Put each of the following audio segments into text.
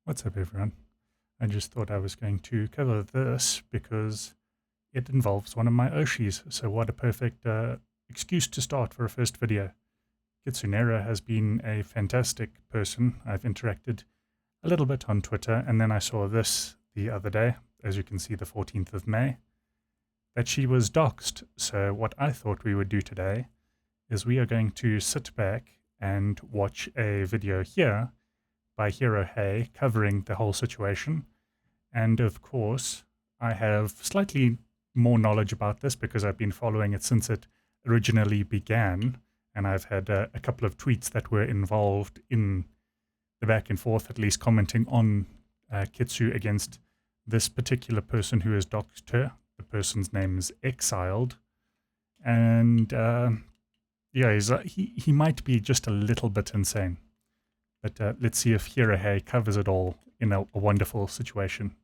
What's up, everyone? I just thought I was going to cover this because it involves one of my oshis, so what a perfect excuse to start for a first video. Kitsunero has been a fantastic person. I've interacted a little bit on Twitter, and then I saw this the other day, as you can see, the 14th of May, that she was doxxed. So what I thought we would do today is we are going to sit back and watch a video here by Hero Hey covering the whole situation. And of course, I have slightly more knowledge about this because I've been following it since it originally began. And I've had a couple of tweets that were involved in the back and forth, at least commenting on Kitsu against this particular person who has doxed her. The person's name is Exiled. And yeah, he might be just a little bit insane. But let's see if Hirohei covers it all in a wonderful situation.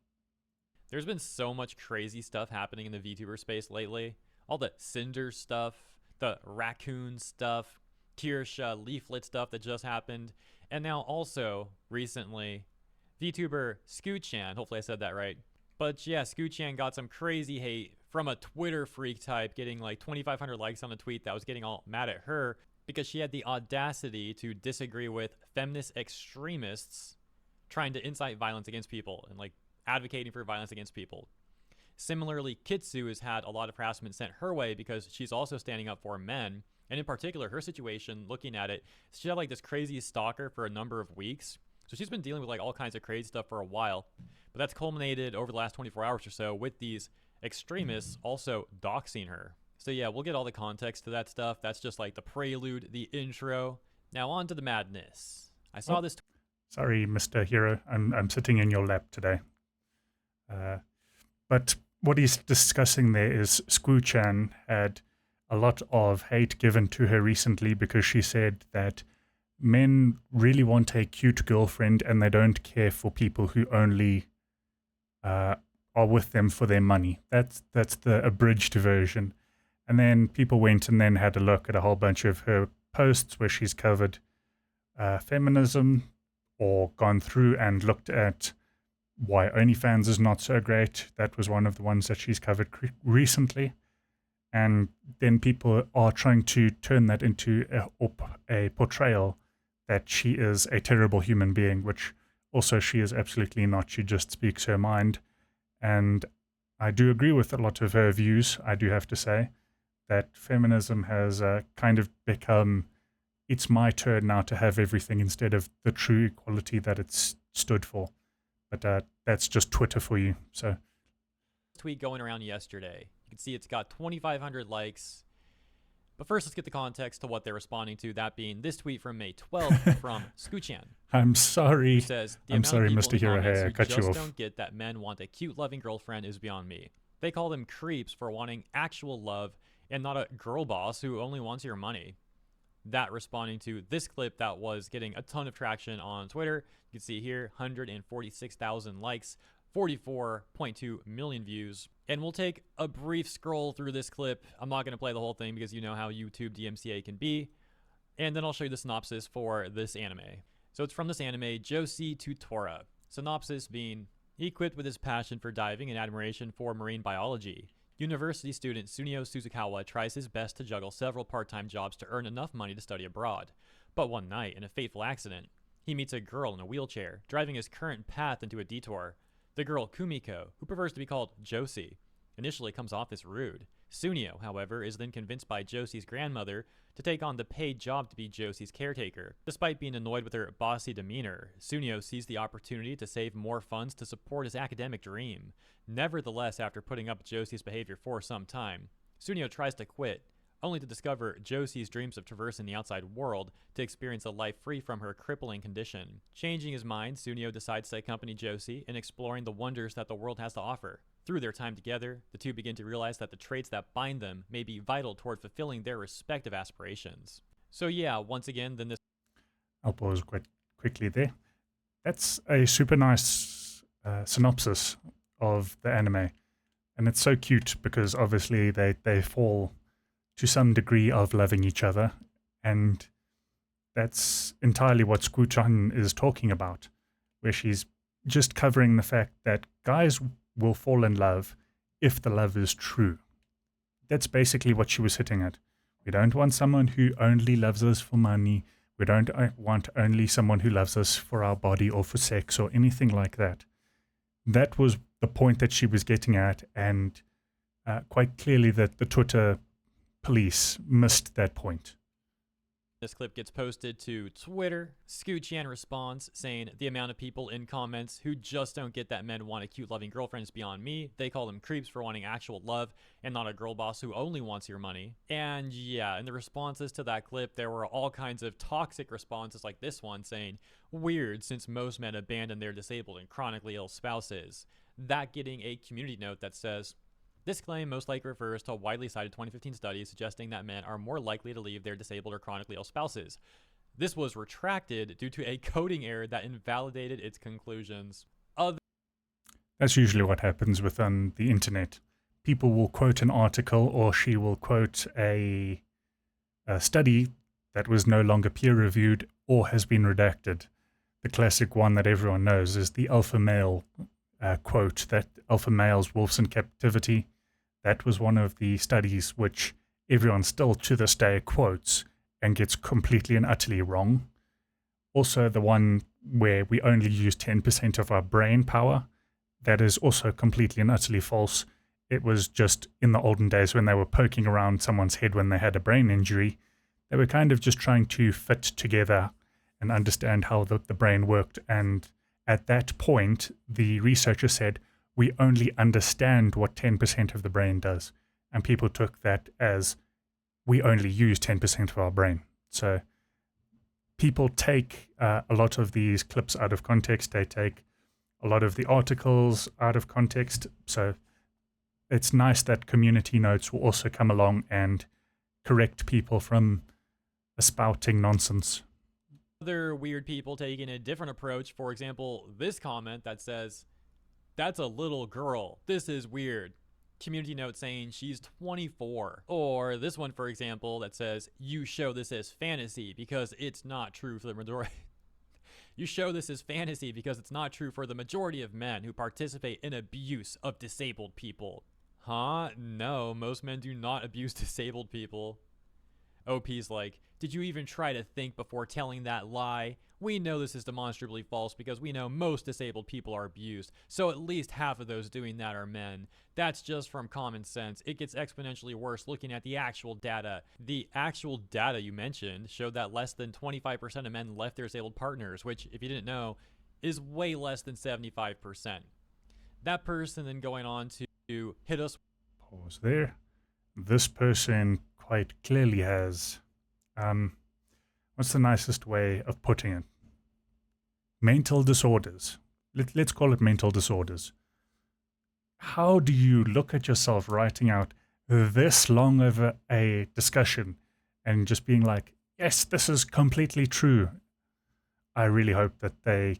There's been so much crazy stuff happening in the VTuber space lately. All the Cinder stuff, the raccoon stuff, Kirsha leaflet stuff that just happened, and now also, recently, VTuber Squchan, hopefully I said that right. But yeah, Squchan got some crazy hate from a Twitter freak type getting like 2,500 likes on a tweet that was getting all mad at her because she had the audacity to disagree with feminist extremists trying to incite violence against people and like advocating for violence against people. Similarly, Kitsu has had a lot of harassment sent her way because she's also standing up for men. And in particular, her situation, looking at it, she had like this crazy stalker for a number of weeks. So she's been dealing with like all kinds of crazy stuff for a while. But that's culminated over the last 24 hours or so with these extremists also doxing her. So yeah, we'll get all the context to that stuff. That's just like the prelude, the intro. Now on to the madness. I saw this. Sorry, Mr. Hero. I'm sitting in your lap today. But what he's discussing there is Squchan had a lot of hate given to her recently because she said that men really want a cute girlfriend and they don't care for people who only are with them for their money. That's the abridged version. And then people went and then had a look at a whole bunch of her posts where she's covered feminism or gone through and looked at why OnlyFans is not so great. That was one of the ones that she's covered recently. And then people are trying to turn that into a portrayal that she is a terrible human being, which also she is absolutely not. She just speaks her mind. And I do agree with a lot of her views, I do have to say, that feminism has kind of become, it's my turn now to have everything instead of the true equality that it's stood for. But that's just Twitter for you. So, tweet going around yesterday. You can see it's got 2,500 likes. But first, let's get the context to what they're responding to. That being this tweet from May 12th from Squchan. I'm sorry. Says, I'm sorry, Mr. Hero. Hey, I cut you off. Just don't get that men want a cute, loving girlfriend is beyond me. They call them creeps for wanting actual love and not a girl boss who only wants your money. That responding to this clip that was getting a ton of traction on Twitter. You can see here 146,000 likes, 44.2 million views. And we'll take a brief scroll through this clip. I'm not going to play the whole thing because you know how YouTube DMCA can be. And then I'll show you the synopsis for this anime. So it's from this anime, Joshi Tutora. Synopsis being, equipped with his passion for diving and admiration for marine biology, university student Sunio Suzukawa tries his best to juggle several part-time jobs to earn enough money to study abroad. But one night, in a fateful accident, he meets a girl in a wheelchair, driving his current path into a detour. The girl Kumiko, who prefers to be called Josie, initially comes off as rude. Sunio, however, is then convinced by Josie's grandmother to take on the paid job to be Josie's caretaker. Despite being annoyed with her bossy demeanor, Sunio sees the opportunity to save more funds to support his academic dream. Nevertheless, after putting up with Josie's behavior for some time, Sunio tries to quit, only to discover Josie's dreams of traversing the outside world to experience a life free from her crippling condition. Changing his mind, Sunio decides to accompany Josie in exploring the wonders that the world has to offer. Through their time together, the two begin to realize that the traits that bind them may be vital toward fulfilling their respective aspirations. So yeah, once again, then this... I'll pause quite quickly there. That's a super nice synopsis of the anime. And it's so cute because obviously they fall to some degree of loving each other. And that's entirely what Squchan is talking about, where she's just covering the fact that guys will fall in love if the love is true. That's basically what she was hitting at. We don't want someone who only loves us for money. We don't want only someone who loves us for our body or for sex or anything like that. That was the point that she was getting at, and quite clearly that the Twitter police missed that point. This clip gets posted to Twitter. Squchan responds saying, the amount of people in comments who just don't get that men want a cute loving girlfriend is beyond me. They call them creeps for wanting actual love and not a girl boss who only wants your money. And yeah, in the responses to that clip, there were all kinds of toxic responses like this one saying, weird since most men abandon their disabled and chronically ill spouses. That getting a community note that says, this claim most likely refers to a widely cited 2015 study suggesting that men are more likely to leave their disabled or chronically ill spouses. This was retracted due to a coding error that invalidated its conclusions. That's usually what happens within the internet. People will quote an article, or she will quote a study that was no longer peer-reviewed or has been redacted. The classic one that everyone knows is the alpha male quote, that alpha males wolves in captivity. That was one of the studies which everyone still to this day quotes and gets completely and utterly wrong. Also, the one where we only use 10% of our brain power, that is also completely and utterly false. It was just in the olden days when they were poking around someone's head when they had a brain injury. They were kind of just trying to fit together and understand how the brain worked. And at that point, the researcher said, we only understand what 10% of the brain does. And people took that as we only use 10% of our brain. So people take a lot of these clips out of context. They take a lot of the articles out of context. So it's nice that community notes will also come along and correct people from spouting nonsense. Other weird people taking a different approach. For example, this comment that says, that's a little girl. This is weird. Community note saying she's 24. Or this one, for example, that says, you show this as fantasy because it's not true for the majority. You show this as fantasy because it's not true for the majority of men who participate in abuse of disabled people. Huh? No, most men do not abuse disabled people. OP's like, did you even try to think before telling that lie? We know this is demonstrably false because we know most disabled people are abused, so at least half of those doing that are men. That's just from common sense. It gets exponentially worse looking at the actual data. The actual data you mentioned showed that less than 25% of men left their disabled partners, which, if you didn't know, is way less than 75%. That person then going on to hit us. Pause there. This person quite clearly has, what's the nicest way of putting it? Mental disorders. Let's call it mental disorders. How do you look at yourself writing out this long of a discussion and just being like, yes, this is completely true? I really hope that they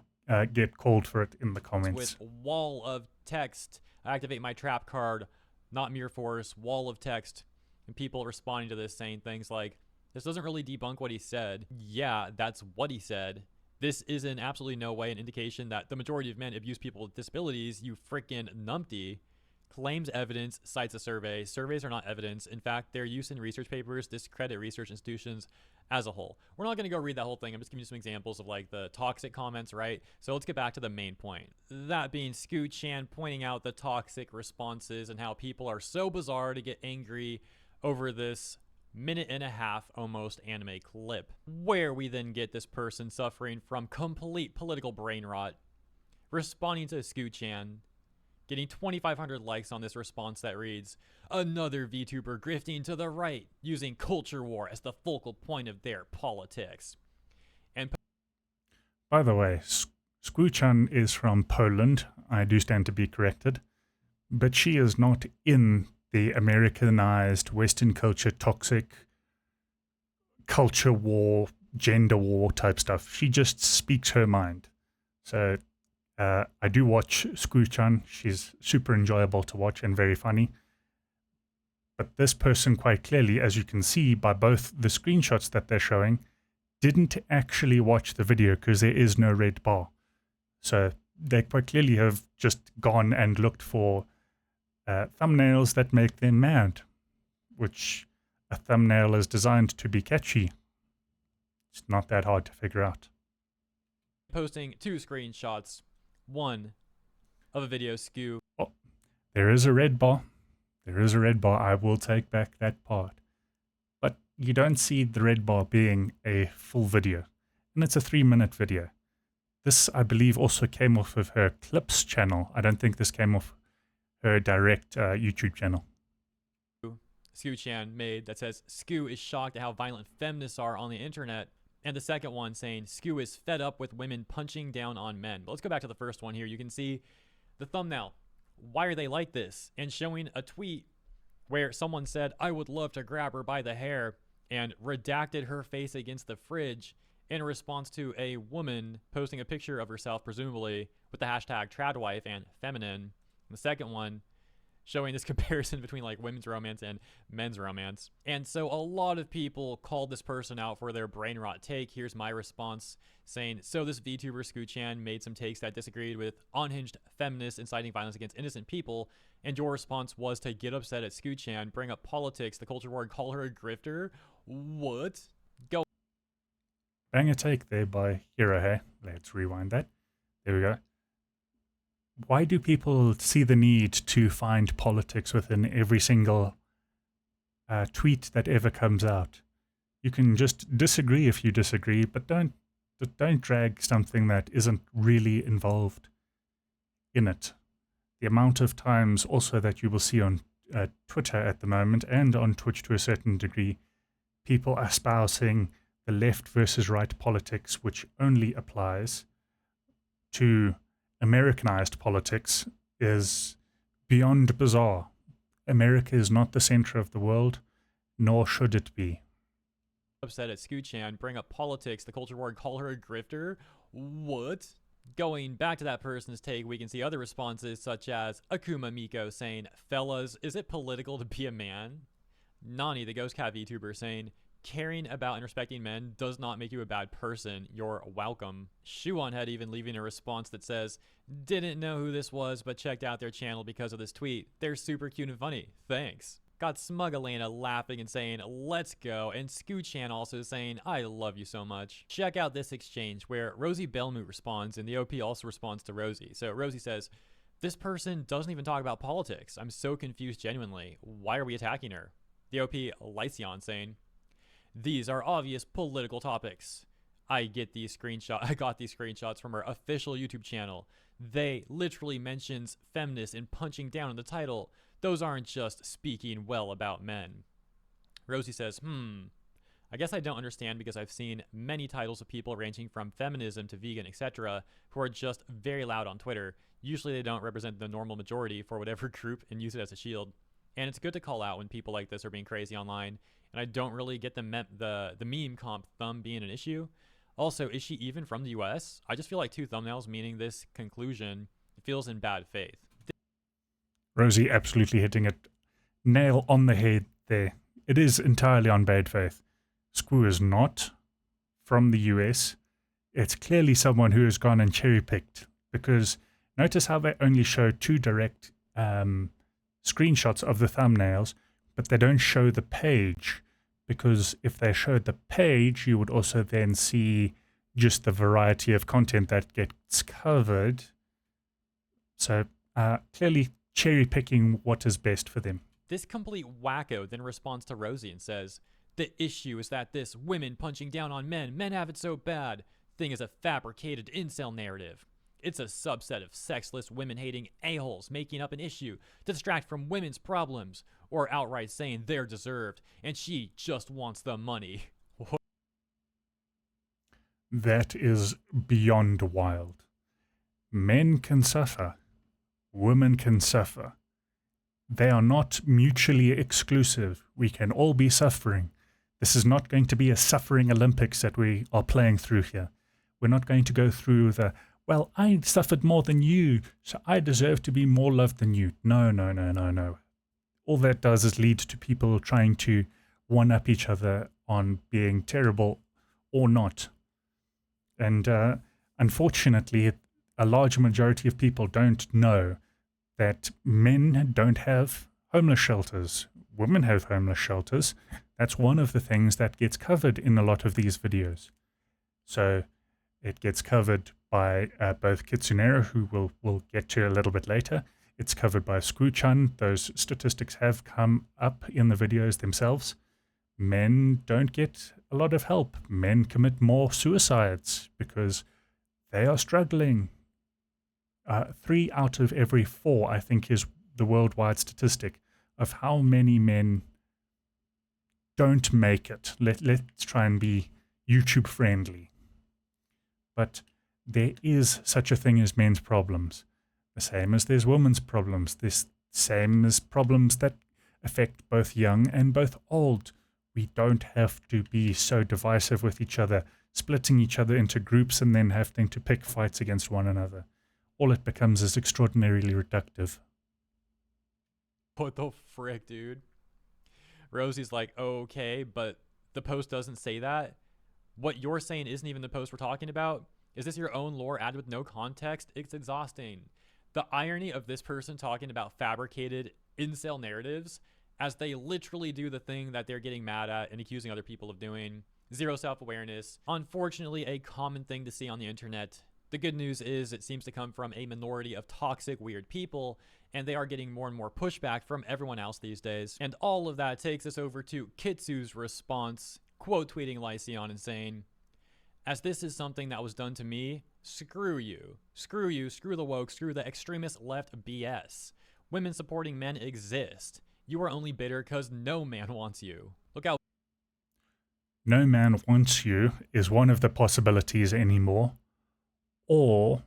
get called for it in the comments. With wall of text, I activate my trap card, not mere force, wall of text, and people responding to this saying things like, this doesn't really debunk what he said. Yeah, that's what he said. This is in absolutely no way an indication that the majority of men abuse people with disabilities, you frickin' numpty. Claims evidence, cites a survey. Surveys are not evidence. In fact, their use in research papers discredit research institutions as a whole. We're not going to go read that whole thing. I'm just giving you some examples of like the toxic comments, right? So let's get back to the main point. That being Squchan pointing out the toxic responses and how people are so bizarre to get angry over this minute-and-a-half almost anime clip, where we then get this person suffering from complete political brain rot, responding to Squchan, getting 2,500 likes on this response that reads, another VTuber grifting to the right, using culture war as the focal point of their politics. And by the way, Squchan is from Poland. I do stand to be corrected. But she is not in the Americanized Western culture, toxic culture war, gender war type stuff. She just speaks her mind. So I do watch Squchan. She's super enjoyable to watch and very funny. But this person quite clearly, as you can see by both the screenshots that they're showing, didn't actually watch the video because there is no red bar. So they quite clearly have just gone and looked for thumbnails that make them mad, which a thumbnail is designed to be catchy. It's not that hard to figure out. Posting 2 screenshots, one of a video skew. Oh, there is a red bar. There is a red bar. I will take back that part. But you don't see the red bar being a full video. And it's a 3-minute video. This, I believe, also came off of her Clips channel. I don't think this came off her direct YouTube channel. Squchan made that says Scu is shocked at how violent feminists are on the internet, and the second one saying Scu is fed up with women punching down on men. But let's go back to the first one here. You can see the thumbnail. Why are they like this? And showing a tweet where someone said, I would love to grab her by the hair, and redacted her face against the fridge in response to a woman posting a picture of herself, presumably with the hashtag tradwife and feminine. And the second one showing this comparison between like women's romance and men's romance. And so a lot of people called this person out for their brain rot take. Here's my response saying, so this VTuber Squchan made some takes that disagreed with unhinged feminists inciting violence against innocent people. And your response was to get upset at Squchan, bring up politics, the culture war, and call her a grifter. What? Go. Bang a take there by Hero Hey. Let's rewind that. There we go. Why do people see the need to find politics within every single tweet that ever comes out? You can just disagree if you disagree, but don't drag something that isn't really involved in it. The amount of times also that you will see on Twitter at the moment and on Twitch to a certain degree, people espousing the left versus right politics, which only applies to Americanized politics, is beyond bizarre. America is not the center of the world, nor should it be. Upset at Squchan, bring up politics, the culture war, and call her a grifter. What? Going back to that person's take, we can see other responses such as Akuma Miko saying, fellas, is it political to be a man? Nani, the Ghost Cat VTuber, saying, caring about and respecting men does not make you a bad person. You're welcome. Shuonhead even leaving a response that says, didn't know who this was, but checked out their channel because of this tweet. They're super cute and funny. Thanks. Got Smugalena laughing and saying, let's go. And Squchan also saying, I love you so much. Check out this exchange where Rosie Belmu responds and the OP also responds to Rosie. So Rosie says, this person doesn't even talk about politics. I'm so confused genuinely. Why are we attacking her? The OP Lycion saying, these are obvious political topics. I got these screenshots from her official YouTube channel. They literally mentions feminists and punching down in the title. Those aren't just speaking well about men. Rosie says, I guess I don't understand because I've seen many titles of people ranging from feminism to vegan, etc., who are just very loud on Twitter. Usually they don't represent the normal majority for whatever group and use it as a shield. And it's good to call out when people like this are being crazy online. And I don't really get the meme comp thumb being an issue. Also, is she even from the US? I just feel like 2 thumbnails meaning this conclusion feels in bad faith. Rosie absolutely hitting it nail on the head there. It is entirely on bad faith. Squoo is not from the US. It's clearly someone who has gone and cherry-picked, because notice how they only show 2 direct screenshots of the thumbnails, but they don't show the page, because if they showed the page, you would also then see just the variety of content that gets covered. So clearly cherry-picking what is best for them. This complete wacko then responds to Rosie and says, the issue is that this women punching down on men have it so bad thing is a fabricated incel narrative. It's a subset of sexless women-hating a-holes making up an issue to distract from women's problems, or outright saying they're deserved, and she just wants the money. That is beyond wild. Men can suffer. Women can suffer. They are not mutually exclusive. We can all be suffering. This is not going to be a suffering Olympics that we are playing through here. We're not going to go through the, well, I suffered more than you, so I deserve to be more loved than you. No. All that does is lead to people trying to one-up each other on being terrible or not. And unfortunately, a large majority of people don't know that men don't have homeless shelters. Women have homeless shelters. That's one of the things that gets covered in a lot of these videos. So it gets covered by both Kitsunero, who we'll get to a little bit later. It's covered by Squchan. Those statistics have come up in the videos themselves. Men don't get a lot of help. Men commit more suicides because they are struggling. 3 out of every 4, I think, is the worldwide statistic of how many men don't make it. Let's try and be YouTube friendly. But there is such a thing as men's problems. The same as there's women's problems. This same as problems that affect both young and both old. We don't have to be so divisive with each other, splitting each other into groups and then having to pick fights against one another. All it becomes is extraordinarily reductive. What the frick, dude? Rosie's like, okay, but the post doesn't say that. What you're saying isn't even the post we're talking about. Is this your own lore added with no context? It's exhausting. The irony of this person talking about fabricated incel narratives as they literally do the thing that they're getting mad at and accusing other people of doing. Zero self-awareness. Unfortunately, a common thing to see on the internet. The good news is it seems to come from a minority of toxic, weird people, and they are getting more and more pushback from everyone else these days. And all of that takes us over to Kitsu's response, quote tweeting Lycion and saying, "As this is something that was done to me, screw you. Screw you, screw the woke, screw the extremist left BS. Women supporting men exist. You are only bitter because no man wants you." Look how No man wants you is one of the possibilities anymore. Or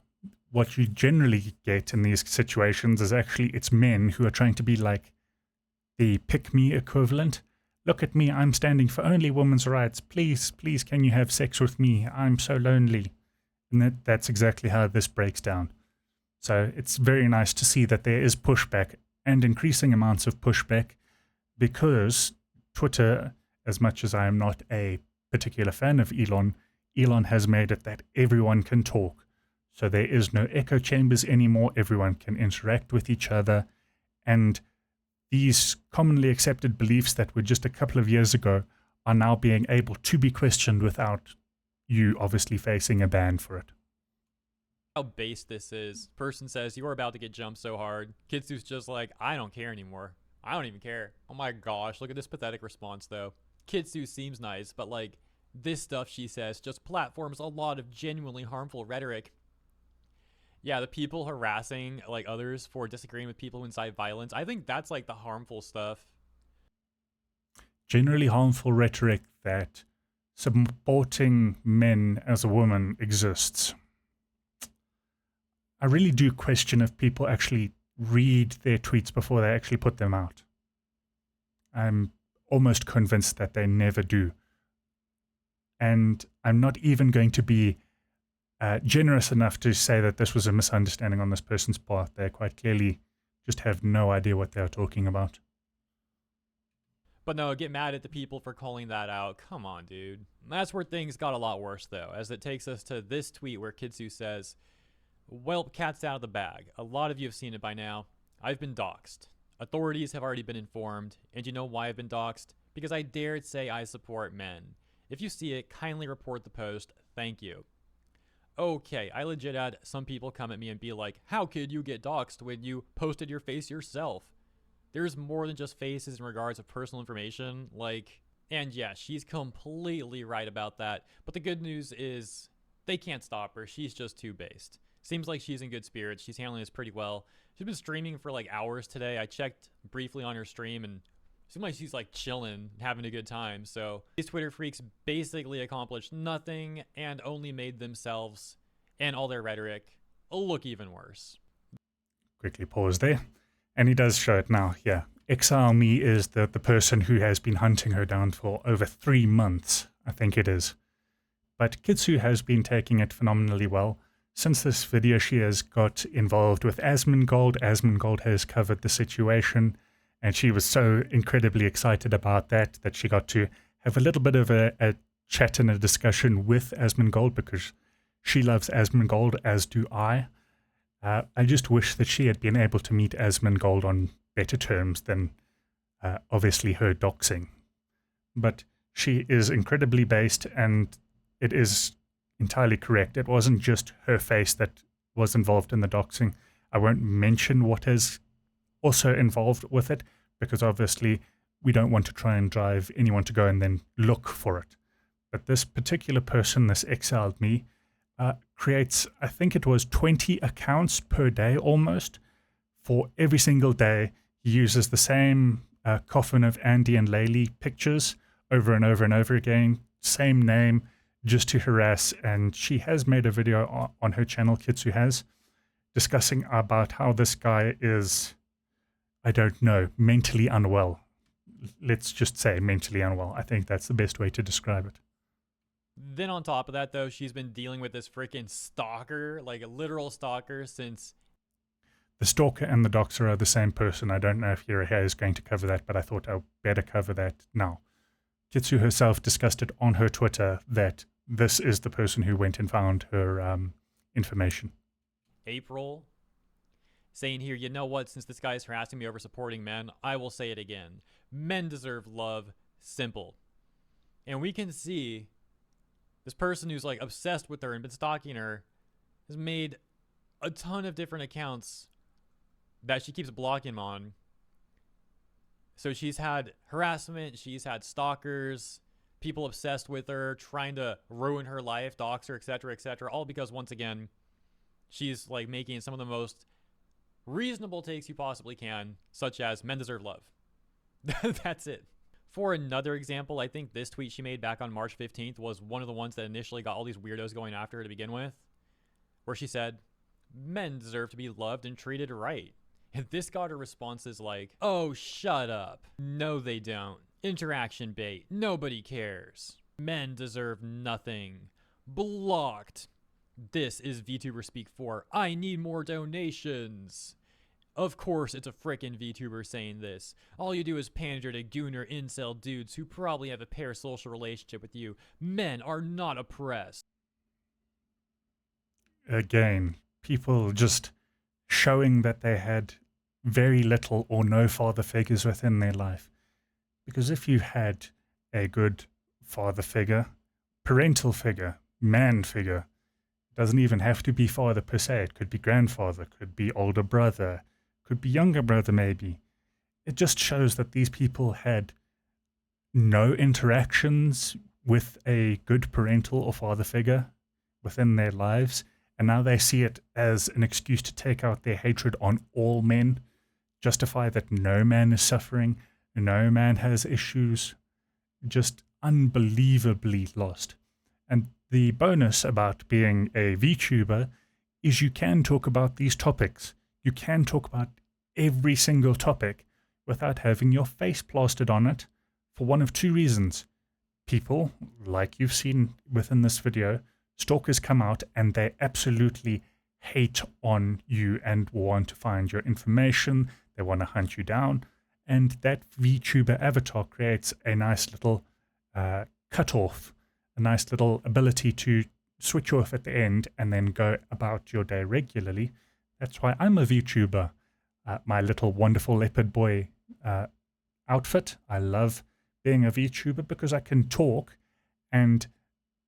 what you generally get in these situations is actually it's men who are trying to be like the pick-me equivalent. Look at me, I'm standing for only women's rights. Please, please, can you have sex with me? I'm so lonely. And that's exactly how this breaks down. So it's very nice to see that there is pushback and increasing amounts of pushback because Twitter, as much as I am not a particular fan of Elon has made it that everyone can talk. So there is no echo chambers anymore. Everyone can interact with each other. And these commonly accepted beliefs that were just a couple of years ago are now being able to be questioned without you obviously facing a ban for it. how base this is. Person says, "You are about to get jumped so hard." Kitsu's just like, "I don't care anymore. I don't even care." Oh my gosh, look at this pathetic response though. Kitsu seems nice, but like, this stuff she says just platforms a lot of genuinely harmful rhetoric. Yeah, the people harassing like others for disagreeing with people who incite violence. I think that's like the harmful stuff. Generally harmful rhetoric that supporting men as a woman exists. I really do question if people actually read their tweets before they actually put them out. I'm almost convinced that they never do. And I'm not even going to be generous enough to say that this was a misunderstanding on this person's part. They quite clearly just have no idea what they're talking about. But no, get mad at the people for calling that out. Come on, dude. That's where things got a lot worse, though, as it takes us to this tweet where Kitsu says, "Welp, cat's out of the bag. A lot of you have seen it by now. I've been doxxed. Authorities have already been informed. And you know why I've been doxxed? Because I dared say I support men. If you see it, kindly report the post. Thank you." Okay, I legit had some people come at me and be like, "How could you get doxxed when you posted your face yourself?" There's more than just faces in regards of personal information, like, and yeah, she's completely right about that. But the good news is they can't stop her. She's just too based. Seems like she's in good spirits. She's handling this pretty well. She's been streaming for like hours today. I checked briefly on her stream and it seemed like she's like chilling, having a good time. So these Twitter freaks basically accomplished nothing and only made themselves and all their rhetoric look even worse. Quickly pause there. And he does show it now, yeah. Exile Me is the person who has been hunting her down for over 3 months, I think it is. But Kitsu has been taking it phenomenally well. Since this video, she has got involved with Asmongold. Asmongold has covered the situation, and she was so incredibly excited about that she got to have a little bit of a chat and a discussion with Asmongold because she loves Asmongold, as do I. I just wish that she had been able to meet Asmongold on better terms than obviously her doxing. But she is incredibly based, and it is entirely correct. It wasn't just her face that was involved in the doxing. I won't mention what is also involved with it, because obviously we don't want to try and drive anyone to go and then look for it. But this particular person, this exiled me, creates, I think it was 20 accounts per day almost. For every single day, he uses the same coffin of Andy and Laylee pictures over and over and over again, same name, just to harass. And she has made a video on her channel, Kitsu has, discussing about how this guy is, I don't know, mentally unwell. Let's just say mentally unwell. I think that's the best way to describe it. Then on top of that, though, she's been dealing with this freaking stalker, like a literal stalker, since... The stalker and the doxer are the same person. I don't know if Yurihei is going to cover that, but I thought I'd better cover that now. Kitsu herself discussed it on her Twitter that this is the person who went and found her information. April, saying here, you know what, since this guy is harassing me over supporting men, I will say it again. Men deserve love, simple. And we can see this person who's like obsessed with her and been stalking her has made a ton of different accounts that she keeps blocking him on. So she's had harassment, she's had stalkers, people obsessed with her, trying to ruin her life, dox her, etc., all because, once again, she's like making some of the most reasonable takes you possibly can, such as men deserve love. That's it. For another example, I think this tweet she made back on March 15th was one of the ones that initially got all these weirdos going after her to begin with, where she said, men deserve to be loved and treated right. And this got her responses like, oh, shut up. No, they don't. Interaction bait. Nobody cares. Men deserve nothing. Blocked. This is VTuber speak for, I need more donations. Of course it's a frickin' VTuber saying this. All you do is pander to gooner incel dudes who probably have a parasocial relationship with you. Men are not oppressed. Again, people just showing that they had very little or no father figures within their life. Because if you had a good father figure, parental figure, man figure, doesn't even have to be father per se. It could be grandfather, could be older brother, could be younger brother maybe. It just shows that these people had no interactions with a good parental or father figure within their lives, and now they see it as an excuse to take out their hatred on all men, justify that no man is suffering, no man has issues, just unbelievably lost. And the bonus about being a VTuber is you can talk about these topics. You can talk about every single topic without having your face plastered on it for one of two reasons. People, like you've seen within this video, stalkers come out and they absolutely hate on you and want to find your information. They want to hunt you down. And that VTuber avatar creates a nice little cutoff, a nice little ability to switch off at the end and then go about your day regularly. That's why I'm a VTuber. My little wonderful leopard boy outfit. I love being a VTuber because I can talk and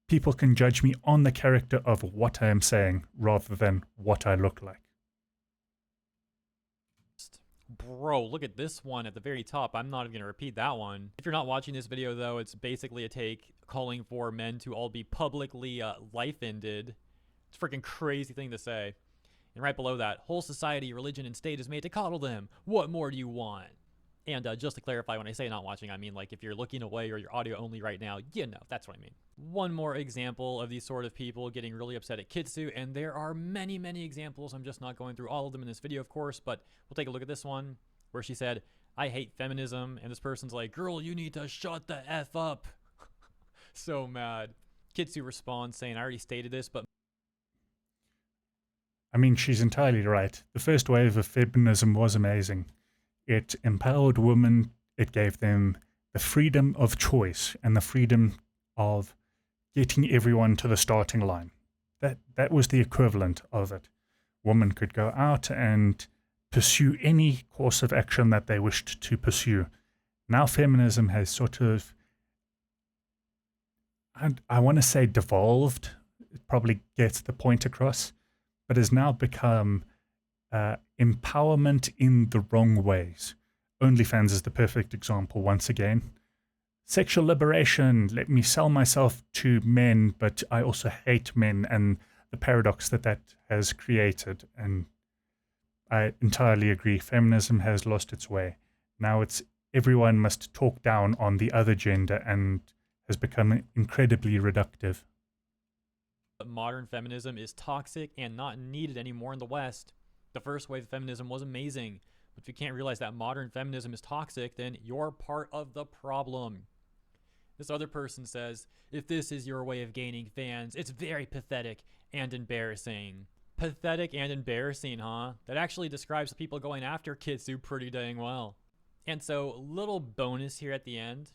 people can judge me on the character of what I am saying rather than what I look like. Bro, look at this one at the very top. I'm not even going to repeat that one. If you're not watching this video, though, it's basically a take calling for men to all be publicly life-ended. It's a freaking crazy thing to say. And right below that, whole society, religion, and state is made to coddle them. What more do you want? And just to clarify, when I say not watching, I mean like if you're looking away or you're audio only right now, you know, that's what I mean. One more example of these sort of people getting really upset at Kitsu, and there are many, many examples. I'm just not going through all of them in this video, of course, but we'll take a look at this one where she said, I hate feminism, and this person's like, girl, you need to shut the F up. So mad. Kitsu responds saying, I already stated this, but... I mean, she's entirely right. The first wave of feminism was amazing. It empowered women, it gave them the freedom of choice and the freedom of getting everyone to the starting line. That was the equivalent of it. women could go out and pursue any course of action that they wished to pursue. Now feminism has sort of, I want to say devolved, it probably gets the point across, but has now become empowerment in the wrong ways. OnlyFans is the perfect example once again. Sexual liberation, let me sell myself to men, but I also hate men, and the paradox that that has created. And I entirely agree. Feminism has lost its way. Now it's everyone must talk down on the other gender and has become incredibly reductive. Modern feminism is toxic and not needed anymore in the West. The first wave of feminism was amazing, but if you can't realize that modern feminism is toxic, then you're part of the problem. This other person says, if this is your way of gaining fans, it's very pathetic and embarrassing. Pathetic and embarrassing, huh? That actually describes the people going after Kitsu pretty dang well. And so, little bonus here at the end.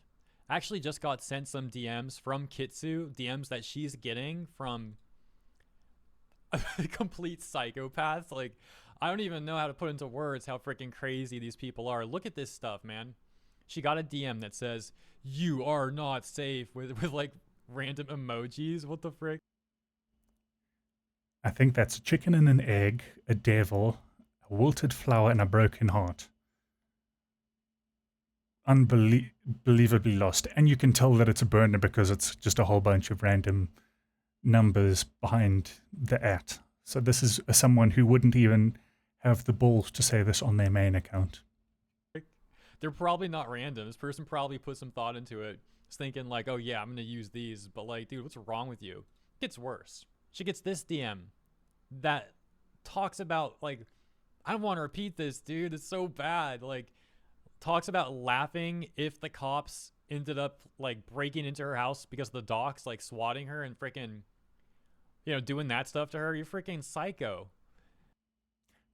I actually just got sent some DMs from Kitsu, DMs that she's getting from complete psychopaths. Like, I don't even know how to put into words how freaking crazy these people are. Look at this stuff, man. She got a DM that says, "You are not safe," with like random emojis. What the frick? I think that's a chicken and an egg, a devil, a wilted flower, and a broken heart. Unbelievably lost. And you can tell that it's a burner because it's just a whole bunch of random numbers behind the @ So this is someone who wouldn't even have the balls to say this on their main account. They're probably not random. This person probably put some thought into it. It's thinking like, oh yeah, I'm going to use these. But like, dude, what's wrong with you? It gets worse. She gets this DM that talks about like, I don't want to repeat this, dude. It's so bad. Like, talks about laughing if the cops ended up like breaking into her house because the docs like swatting her and freaking, doing that stuff to her. You're freaking psycho.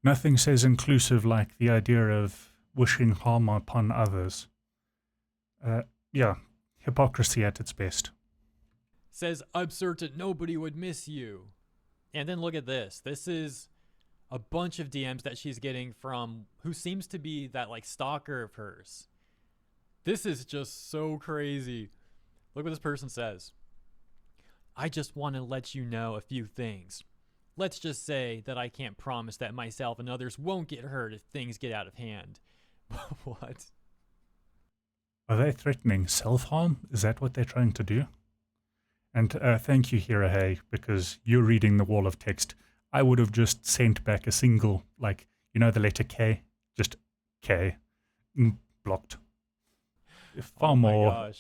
Nothing says inclusive like the idea of wishing harm upon others. Yeah, hypocrisy at its best. Says, I'm certain nobody would miss you. And then look at this. This is a bunch of DMs that she's getting from who seems to be that like stalker of hers. This is just so crazy. Look what this person says. I just want to let you know a few things. Let's just say that I can't promise that myself and others won't get hurt if things get out of hand. What? Are they threatening self-harm? Is that what they're trying to do? And thank you, Hirahei, because you're reading the wall of text. I would have just sent back a single, like, the letter K, just K, blocked. Far more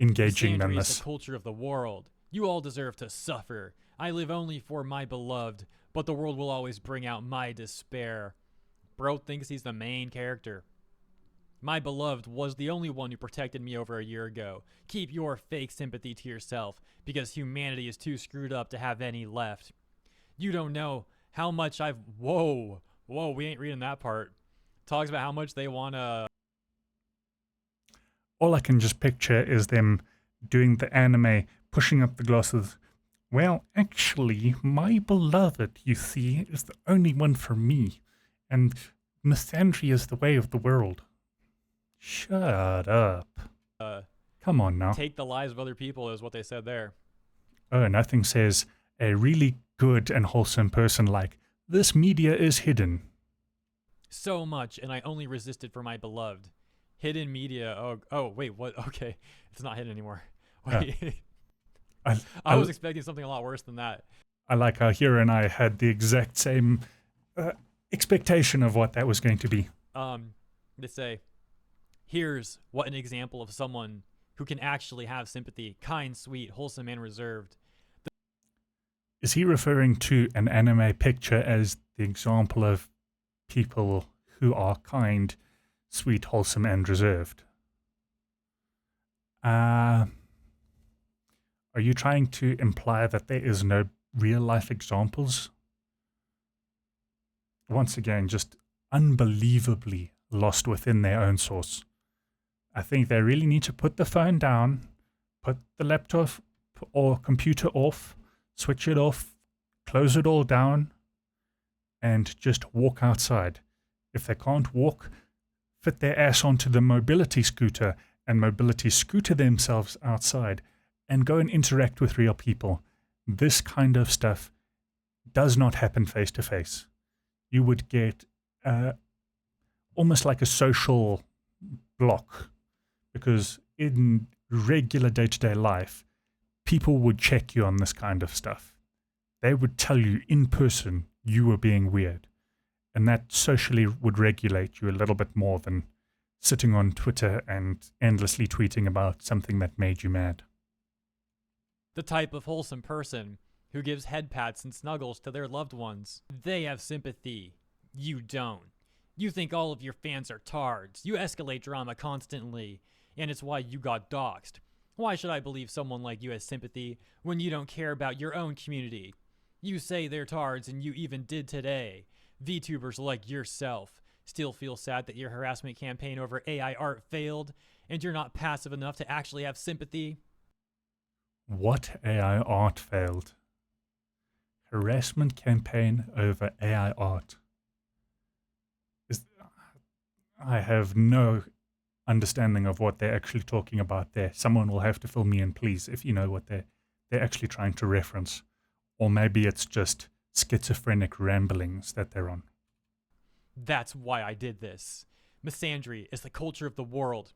engaging than this. Is the culture of the world. You all deserve to suffer. I live only for my beloved, but the world will always bring out my despair. Bro thinks he's the main character. My beloved was the only one who protected me over a year ago. Keep your fake sympathy to yourself, because humanity is too screwed up to have any left. You don't know how much I've... Whoa, we ain't reading that part. Talks about how much they want to... All I can just picture is them doing the anime, pushing up the glasses. Well, actually, my beloved, you see, is the only one for me. And misandry is the way of the world. Shut up. Come on now. Take the lives of other people is what they said there. Oh, nothing says a really good and wholesome person like, this media is hidden. So much, and I only resisted for my beloved. Hidden media. Oh, wait, what? Okay. It's not hidden anymore. Wait. I was expecting something a lot worse than that. I like how Hira and I had the exact same expectation of what that was going to be. They say, here's what an example of someone who can actually have sympathy, kind, sweet, wholesome, and reserved. Is he referring to an anime picture as the example of people who are kind, sweet, wholesome, and reserved? Are you trying to imply that there is no real-life examples? Once again, just unbelievably lost within their own source. I think they really need to put the phone down, put the laptop or computer off, switch it off, close it all down, and just walk outside. If they can't walk, fit their ass onto the mobility scooter and mobility scooter themselves outside and go and interact with real people. This kind of stuff does not happen face to face. You would get almost like a social block, because in regular day-to-day life, people would check you on this kind of stuff. They would tell you in person you were being weird, and that socially would regulate you a little bit more than sitting on Twitter and endlessly tweeting about something that made you mad. The type of wholesome person who gives head pats and snuggles to their loved ones. They have sympathy. You don't. You think all of your fans are tards. You escalate drama constantly, and it's why you got doxxed. Why should I believe someone like you has sympathy when you don't care about your own community? You say they're tards, and you even did today. Vtubers like yourself still feel sad that your harassment campaign over AI art failed, and you're not passive enough to actually have sympathy? What AI art failed? Harassment campaign over AI art. I have no understanding of what they're actually talking about there. Someone will have to fill me in, please, if you know what they're actually trying to reference. Or maybe it's just schizophrenic ramblings that they're on. That's why I did this. Misandry is the culture of the world,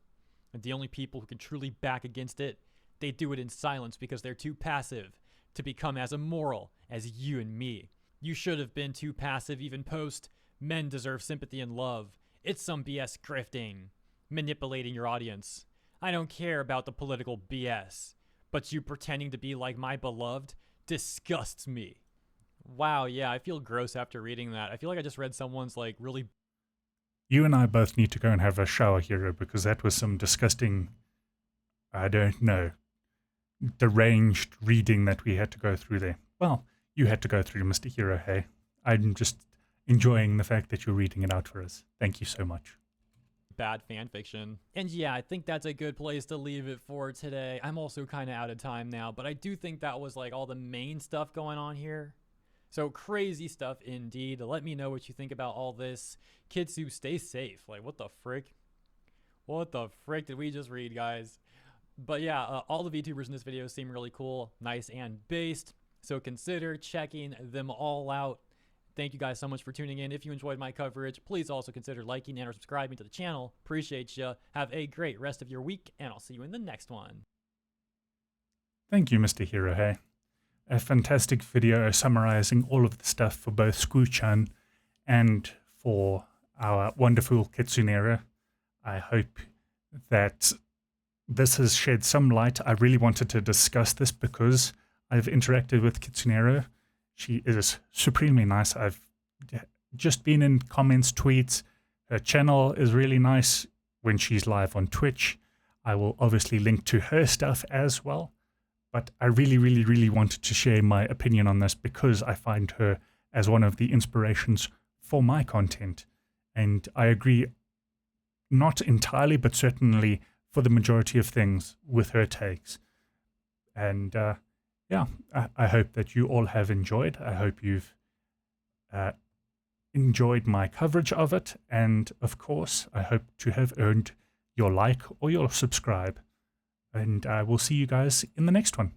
and the only people who can truly back against it, they do it in silence because they're too passive to become as immoral as you and me. You should have been too passive even post, men deserve sympathy and love. It's some BS grifting, manipulating your audience. I don't care about the political BS, but you pretending to be like my beloved disgusts me. Wow, yeah, I feel gross after reading that. I feel like I just read someone's like really... You and I both need to go and have a shower, Hero, because that was some disgusting, I don't know, deranged reading that we had to go through there. Well, you had to go through, Mr. Hero, hey. I'm just enjoying the fact that you're reading it out for us. Thank you so much. Bad fan fiction. And yeah, I think that's a good place to leave it for today. I'm also kind of out of time now, but I do think that was like all the main stuff going on here. So crazy stuff indeed. Let me know what you think about all this. Kitsu, stay safe. Like, what the frick? What the frick did we just read, guys? But yeah, all the VTubers in this video seem really cool, nice, and based. So consider checking them all out. Thank you guys so much for tuning in. If you enjoyed my coverage, please also consider liking and or subscribing to the channel. Appreciate you. Have a great rest of your week, and I'll see you in the next one. Thank you, Mr. Hero, hey. A fantastic video summarizing all of the stuff for both Squchan and for our wonderful Kitsunero. I hope that this has shed some light. I really wanted to discuss this because I've interacted with Kitsunero. She is supremely nice. I've just been in comments, tweets. Her channel is really nice when she's live on Twitch. I will obviously link to her stuff as well. But I really wanted to share my opinion on this because I find her as one of the inspirations for my content. And I agree, not entirely, but certainly for the majority of things with her takes. And yeah, I hope that you all have enjoyed. I hope you've enjoyed my coverage of it. And of course, I hope to have earned your like or your subscribe. And I will see you guys in the next one.